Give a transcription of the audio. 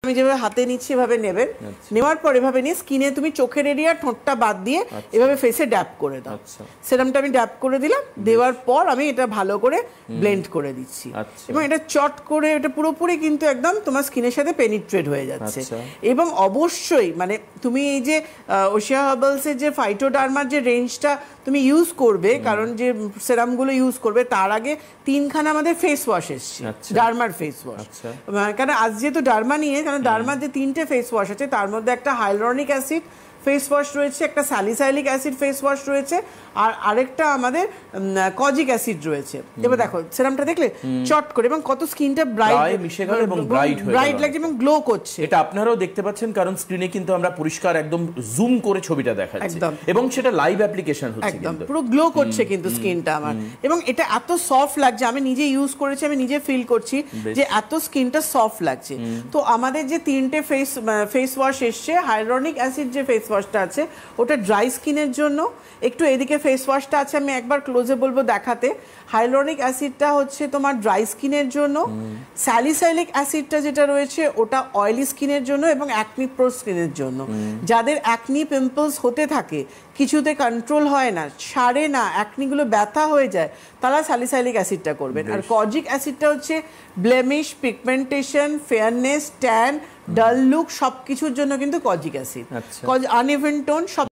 আমি যেভাবে হাতে নিচ্ছি এভাবে নেবেন, নেওয়ার পর এভাবে নিয়ে স্কিনে তুমি চোখের এরিয়া ঠোঁটটা বাদ দিয়ে এভাবে ফেসে ড্যাপ করে দাও। সেরামটা আমি ড্যাপ করে দিলাম, দেওয়ার পর আমি এটা ভালো করে ব্লেন্ড করে দিচ্ছি এবং এটা চট করে এটা পুরোপুরি কিন্তু একদম তোমার স্কিনের সাথে পেনিট্রেট হয়ে যাচ্ছে। এবং অবশ্যই মানে তুমি এই যে ওশিয়া হার্বালসের যে ফাইটোডার্মার যে রেঞ্জটা তুমি ইউজ করবে, কারণ যে সেরামগুলো ইউজ করবে তার আগে 3খানা আমাদের ফেস ওয়াশ এসছে, ডার্মার ফেস ওয়াশ। কারণ আজ যেহেতু ডার্মা নিয়ে, কারণ ডার্মার যে 3টে ফেস ওয়াশ আছে তার মধ্যে একটা হাইলোরনিক অ্যাসিড ফেস ওয়াশ রয়েছে, একটা স্যালিসাইলিক অ্যাসিড ফেস ওয়াশ রয়েছে, আর আরেকটা আমাদের কজিক অ্যাসিড রয়েছে। এবার দেখো সেরামটা দেখলে চট করে এবং কত স্কিনটা ব্রাইট মিশে গেল এবং ব্রাইট লাগছে এবং গ্লো করছে। এটা আপনারাও দেখতে পাচ্ছেন, কারণ স্ক্রিনে কিন্তু আমরা পরিষ্কার একদম জুম করে ছবিটা দেখাচ্ছি এবং সেটা লাইভ অ্যাপ্লিকেশন হচ্ছে, একদম পুরো গ্লো করছে কিন্তু স্কিনটা আমার। এবং এটা এত সফট লাগছে, আমি নিজে ইউজ করেছি, আমি নিজে ফিল করছি যে এত স্কিনটা সফট লাগছে। তো আমাদের যে 3টে ফেস ওয়াশ এসছে, হাইলোরনিক অ্যাসিড যে ফেস ওয়াশটা আছে ওটা ড্রাই স্কিনের জন্য, একটু এদিকে ফেস ওয়াশটা আছে আমি একবার ক্লোজে বলবো দেখাতে। হাইলোরনিক অ্যাসিডটা হচ্ছে তোমার ড্রাই স্কিনের জন্য, স্যালিসাইলিক অ্যাসিডটা যেটা রয়েছে ওটা অয়েলি স্কিনের জন্য এবং অ্যাকনি প্রোন স্কিনের জন্য। যাদের অ্যাকনি পিম্পলস হতে থাকে, কিছুতে কন্ট্রোল হয় না, সারে না, অ্যাকনিগুলো ব্যথা হয়ে যায়, তারা স্যালিসাইলিক অ্যাসিডটা করবেন। আর কজিক অ্যাসিডটা হচ্ছে ব্লেমিশ, পিগমেন্টেশন, ফেয়ারনেস, ট্যান, ডাল লুক সব কিছুর জন্য কিন্তু কজিক অ্যাসিড, আনইভেন টোন সব